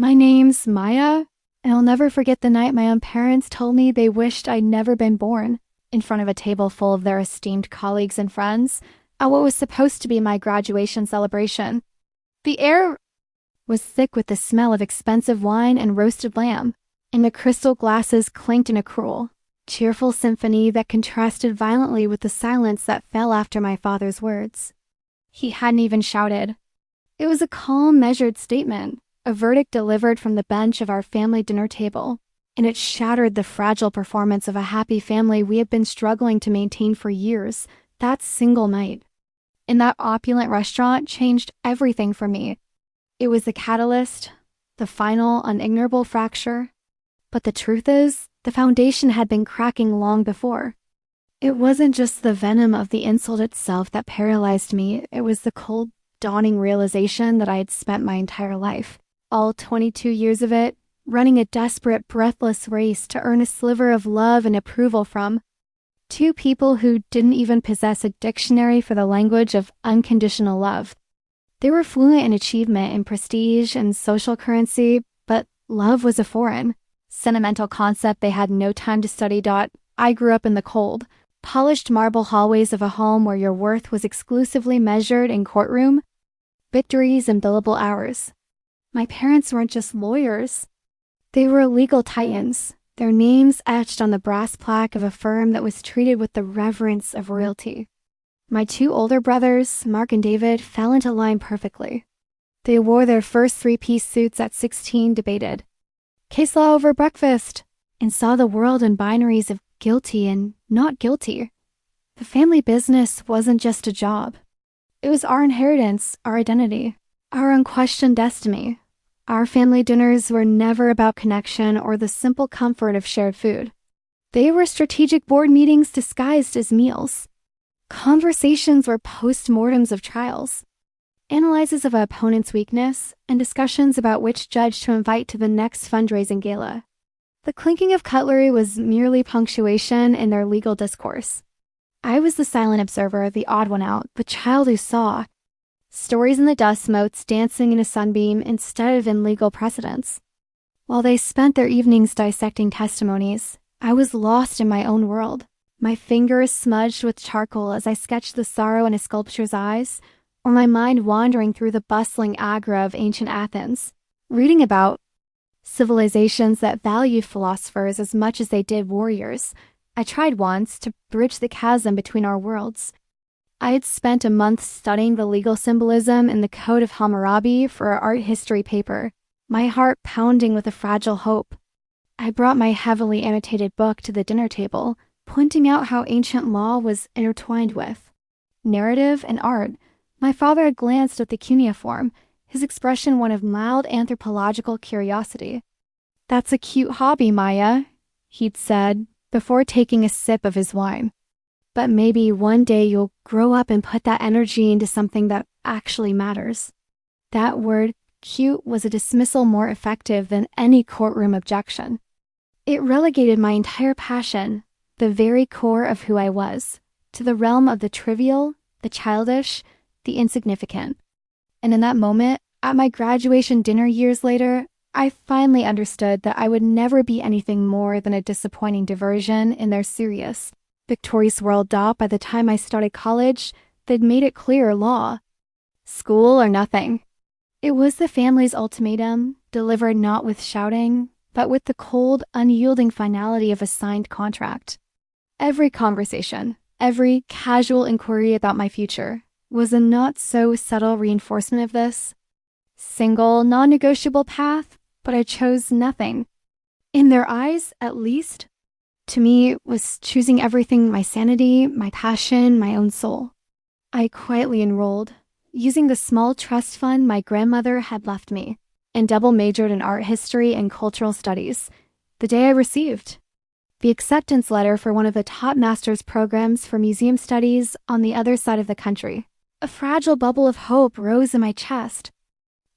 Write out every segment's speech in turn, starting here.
My name's Maya, and I'll never forget the night my own parents told me they wished I'd never been born, in front of a table full of their esteemed colleagues and friends, at what was supposed to be my graduation celebration. The air was thick with the smell of expensive wine and roasted lamb, and the crystal glasses clanked in a cruel, cheerful symphony that contrasted violently with the silence that fell after my father's words. He hadn't even shouted. It was a calm, measured statement, a verdict delivered from the bench of our family dinner table, and it shattered the fragile performance of a happy family we had been struggling to maintain for years, that single night. And that opulent restaurant changed everything for me. It was the catalyst, the final, unignorable fracture. But the truth is, the foundation had been cracking long before. It wasn't just the venom of the insult itself that paralyzed me, it was the cold, dawning realization that I had spent my entire life, all 22 years of it, running a desperate, breathless race to earn a sliver of love and approval from two people who didn't even possess a dictionary for the language of unconditional love. They were fluent in achievement and prestige and social currency, but love was a foreign, sentimental concept they had no time to study. I grew up in the cold, polished marble hallways of a home where your worth was exclusively measured in courtroom, victories, and billable hours. My parents weren't just lawyers. They were legal titans, their names etched on the brass plaque of a firm that was treated with the reverence of royalty. My two older brothers, Mark and David, fell into line perfectly. They wore their first three-piece suits at 16, debated case law over breakfast, and saw the world in binaries of guilty and not guilty. The family business wasn't just a job. It was our inheritance, our identity, our unquestioned destiny. Our family dinners were never about connection or the simple comfort of shared food. They were strategic board meetings disguised as meals. Conversations were post-mortems of trials, analyses of an opponent's weakness, and discussions about which judge to invite to the next fundraising gala. The clinking of cutlery was merely punctuation in their legal discourse. I was the silent observer, the odd one out, the child who saw stories in the dust motes dancing in a sunbeam instead of in legal precedents. While they spent their evenings dissecting testimonies, I was lost in my own world, my fingers smudged with charcoal as I sketched the sorrow in a sculpture's eyes, or my mind wandering through the bustling agora of ancient Athens, reading about civilizations that valued philosophers as much as they did warriors. I tried once to bridge the chasm between our worlds. I had spent a month studying the legal symbolism in the Code of Hammurabi for our art history paper, my heart pounding with a fragile hope. I brought my heavily annotated book to the dinner table, pointing out how ancient law was intertwined with narrative and art. My father had glanced at the cuneiform, his expression one of mild anthropological curiosity. "That's a cute hobby, Maya," he'd said, before taking a sip of his wine. "But maybe one day you'll grow up and put that energy into something that actually matters." That word, cute, was a dismissal more effective than any courtroom objection. It relegated my entire passion, the very core of who I was, to the realm of the trivial, the childish, the insignificant. And in that moment, at my graduation dinner years later, I finally understood that I would never be anything more than a disappointing diversion in their serious, victorious world. By the time I started college, they'd made it clear: law, school, or nothing. It was the family's ultimatum, delivered not with shouting, but with the cold, unyielding finality of a signed contract. Every conversation, every casual inquiry about my future, was a not-so-subtle reinforcement of this. Single, non-negotiable path, but I chose nothing. In their eyes, at least, to me, was choosing everything: my sanity, my passion, my own soul. I quietly enrolled, using the small trust fund my grandmother had left me, and double majored in art history and cultural studies, the day I received the acceptance letter for one of the top master's programs for museum studies on the other side of the country. A fragile bubble of hope rose in my chest.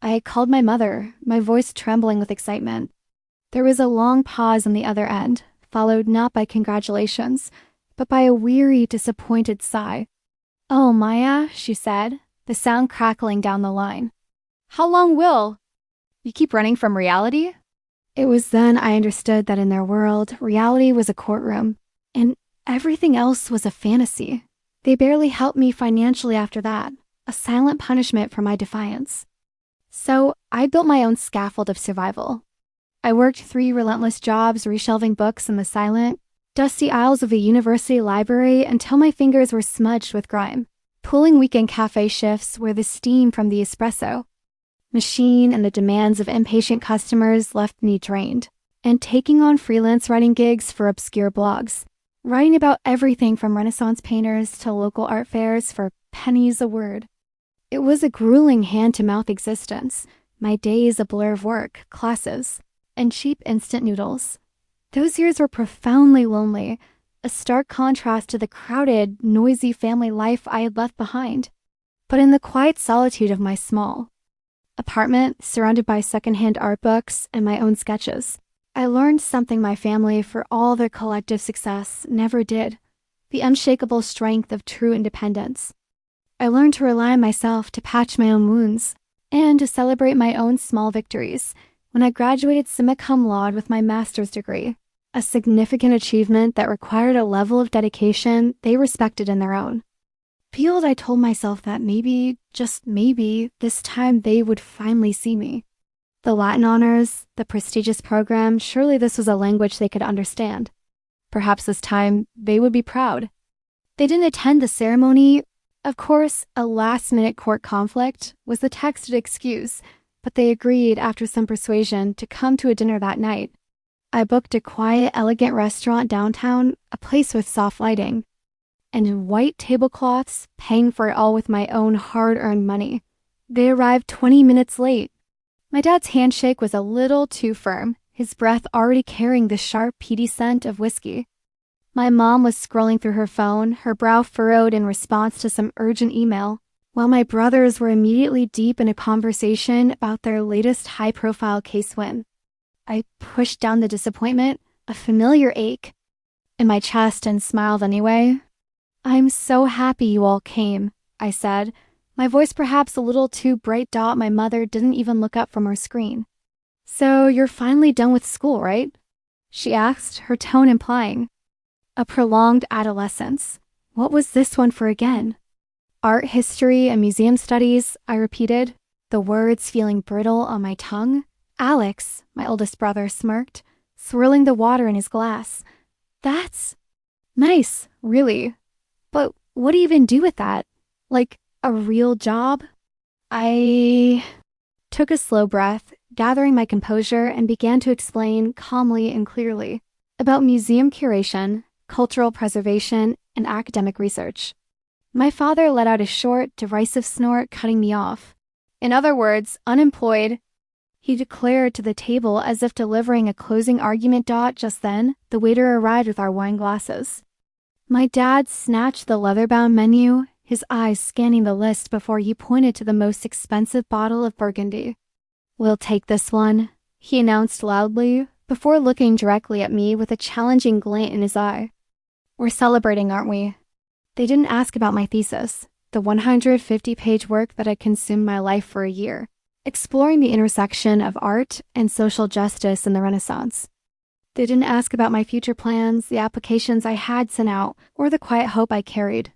I called my mother, my voice trembling with excitement. There was a long pause on the other end, followed not by congratulations, but by a weary, disappointed sigh. "Oh, Maya," she said, the sound crackling down the line. "How long will?" You keep running from reality? It was then I understood that in their world, reality was a courtroom, and everything else was a fantasy. They barely helped me financially after that, a silent punishment for my defiance. So I built my own scaffold of survival. I worked 3 relentless jobs reshelving books in the silent, dusty aisles of a university library until my fingers were smudged with grime, pulling weekend cafe shifts where the steam from the espresso machine and the demands of impatient customers left me drained, and taking on freelance writing gigs for obscure blogs, writing about everything from Renaissance painters to local art fairs for pennies a word. It was a grueling hand-to-mouth existence, my days a blur of work, classes, and cheap instant noodles. Those years were profoundly lonely, a stark contrast to the crowded, noisy family life I had left behind. But in the quiet solitude of my small apartment, surrounded by secondhand art books and my own sketches, I learned something my family, for all their collective success, never did: the unshakable strength of true independence. I learned to rely on myself to patch my own wounds and to celebrate my own small victories when I graduated summa cum laude with my master's degree, a significant achievement that required a level of dedication they respected in their own field. I told myself that maybe, just maybe, this time they would finally see me. The Latin honors, the prestigious program, surely this was a language they could understand. Perhaps this time they would be proud. They didn't attend the ceremony. Of course, a last-minute court conflict was the texted excuse, but they agreed after some persuasion to come to a dinner that night. I booked a quiet, elegant restaurant downtown, a place with soft lighting, and white tablecloths, paying for it all with my own hard-earned money. They arrived 20 minutes late. My dad's handshake was a little too firm, his breath already carrying the sharp, peaty scent of whiskey. My mom was scrolling through her phone, her brow furrowed in response to some urgent email, while my brothers were immediately deep in a conversation about their latest high-profile case win. I pushed down the disappointment, a familiar ache, in my chest and smiled anyway. "I'm so happy you all came," I said, my voice perhaps a little too bright. My mother didn't even look up from her screen. "So you're finally done with school, right?" she asked, her tone implying a prolonged adolescence. What was this one for again? "Art history and museum studies," I repeated, the words feeling brittle on my tongue. "Alex," my oldest brother smirked, swirling the water in his glass. "That's nice, really. But what do you even do with that? Like, a real job?" I took a slow breath, gathering my composure, and began to explain calmly and clearly about museum curation, cultural preservation, and academic research. My father let out a short, derisive snort, cutting me off. In other words, unemployed, he declared to the table as if delivering a closing argument. Just then, the waiter arrived with our wine glasses. My dad snatched the leather-bound menu, his eyes scanning the list before he pointed to the most expensive bottle of Burgundy. "We'll take this one," he announced loudly, before looking directly at me with a challenging glint in his eye. "We're celebrating, aren't we?" They didn't ask about my thesis, the 150-page work that had consumed my life for a year, exploring the intersection of art and social justice in the Renaissance. They didn't ask about my future plans, the applications I had sent out, or the quiet hope I carried.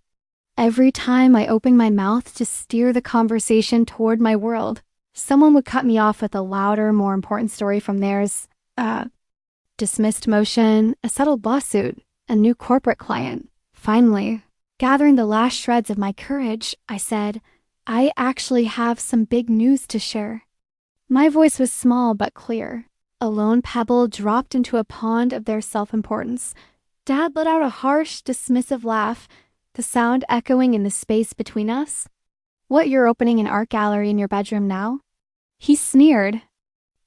Every time I opened my mouth to steer the conversation toward my world, someone would cut me off with a louder, more important story from theirs. Dismissed motion, a settled lawsuit, a new corporate client. Finally, gathering the last shreds of my courage, I said, "I actually have some big news to share." My voice was small but clear, a lone pebble dropped into a pond of their self-importance. Dad let out a harsh, dismissive laugh, the sound echoing in the space between us. "What, you're opening an art gallery in your bedroom now?" He sneered,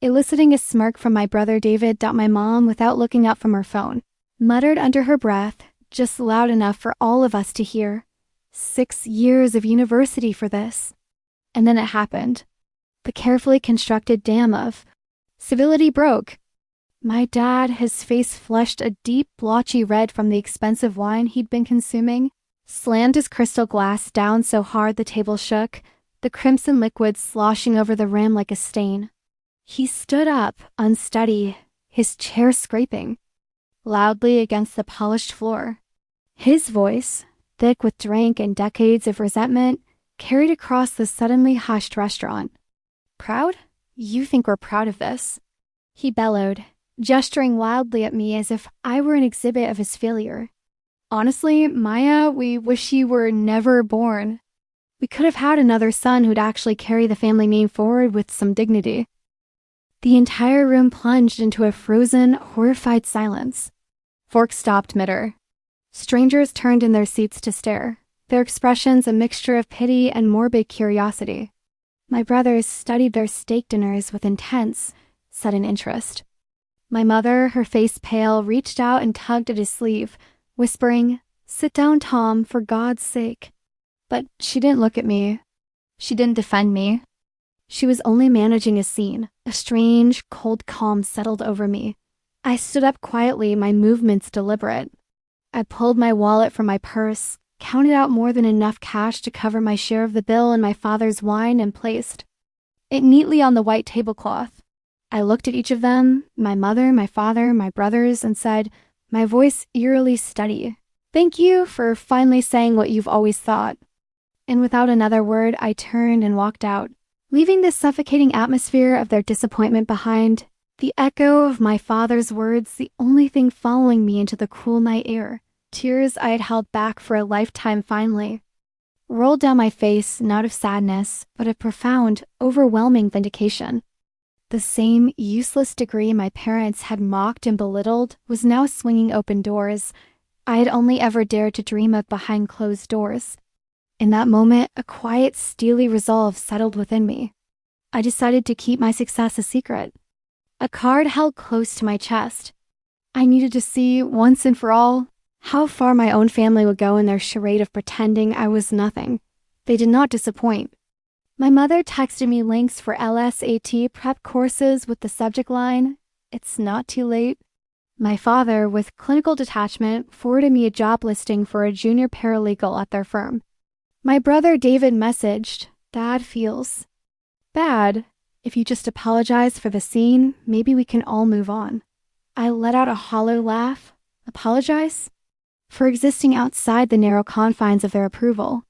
eliciting a smirk from my brother David. My mom, without looking up from her phone, muttered under her breath, just loud enough for all of us to hear, 6 years of university for this. And then it happened. The carefully constructed dam of civility broke. My dad, his face flushed a deep, blotchy red from the expensive wine he'd been consuming, slammed his crystal glass down so hard the table shook, the crimson liquid sloshing over the rim like a stain. He stood up, unsteady, his chair scraping loudly against the polished floor. His voice, thick with drink and decades of resentment, carried across the suddenly hushed restaurant. "Proud? You think we're proud of this?" He bellowed, gesturing wildly at me as if I were an exhibit of his failure. "Honestly, Maya, we wish you were never born. We could have had another son who'd actually carry the family name forward with some dignity." The entire room plunged into a frozen, horrified silence. Forks stopped mid-air. Strangers turned in their seats to stare, their expressions a mixture of pity and morbid curiosity. My brothers studied their steak dinners with intense, sudden interest. My mother, her face pale, reached out and tugged at his sleeve, whispering, "Sit down, Tom, for God's sake." But she didn't look at me. She didn't defend me. She was only managing a scene. A strange, cold calm settled over me. I stood up quietly, my movements deliberate. I pulled my wallet from my purse, counted out more than enough cash to cover my share of the bill and my father's wine, and placed it neatly on the white tablecloth. I looked at each of them, my mother, my father, my brothers, and said, my voice eerily steady, "Thank you for finally saying what you've always thought." And without another word, I turned and walked out, leaving the suffocating atmosphere of their disappointment behind, the echo of my father's words the only thing following me into the cool night air. Tears I had held back for a lifetime finally rolled down my face, not of sadness, but of profound, overwhelming vindication. The same useless degree my parents had mocked and belittled was now swinging open doors I had only ever dared to dream of behind closed doors. In that moment, a quiet, steely resolve settled within me. I decided to keep my success a secret. A card held close to my chest. I needed to see, once and for all, how far my own family would go in their charade of pretending I was nothing. They did not disappoint. My mother texted me links for LSAT prep courses with the subject line, "It's not too late." My father, with clinical detachment, forwarded me a job listing for a junior paralegal at their firm. My brother David messaged, "Dad feels bad. If you just apologize for the scene, maybe we can all move on." I let out a hollow laugh. Apologize? For existing outside the narrow confines of their approval.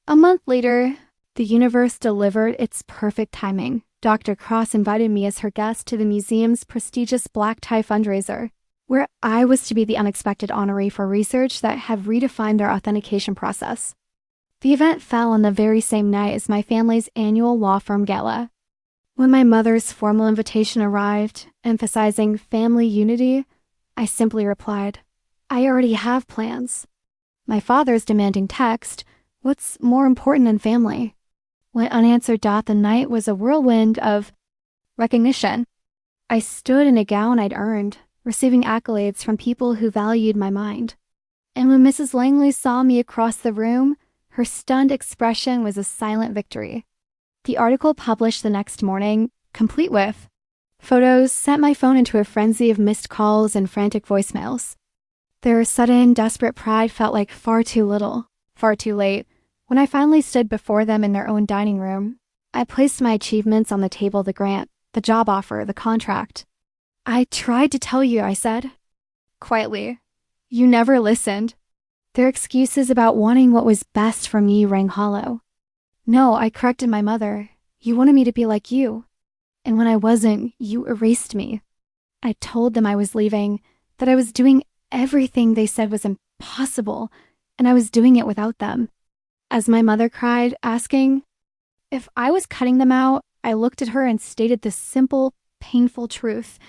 A month later, the universe delivered its perfect timing. Dr. Cross invited me as her guest to the museum's prestigious black tie fundraiser, where I was to be the unexpected honoree for research that had redefined their authentication process. The event fell on the very same night as my family's annual law firm gala. When my mother's formal invitation arrived, emphasizing family unity, I simply replied, "I already have plans." My father's demanding text, "What's more important than family?" What unanswered the night was a whirlwind of recognition. I stood in a gown I'd earned, receiving accolades from people who valued my mind. And when Mrs. Langley saw me across the room, her stunned expression was a silent victory. The article published the next morning, complete with photos, sent my phone into a frenzy of missed calls and frantic voicemails. Their sudden, desperate pride felt like far too little, far too late. When I finally stood before them in their own dining room, I placed my achievements on the table: the grant, the job offer, the contract. "I tried to tell you," I said. Quietly. "You never listened." Their excuses about wanting what was best for me rang hollow. "No," I corrected my mother. "You wanted me to be like you. And when I wasn't, you erased me." I told them I was leaving, that I was doing everything they said was impossible, and I was doing it without them. As my mother cried, asking if I was cutting them out, I looked at her and stated the simple, painful truth.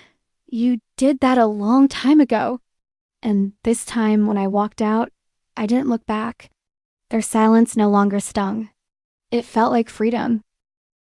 "You did that a long time ago." And this time, when I walked out, I didn't look back. Their silence no longer stung. It felt like freedom.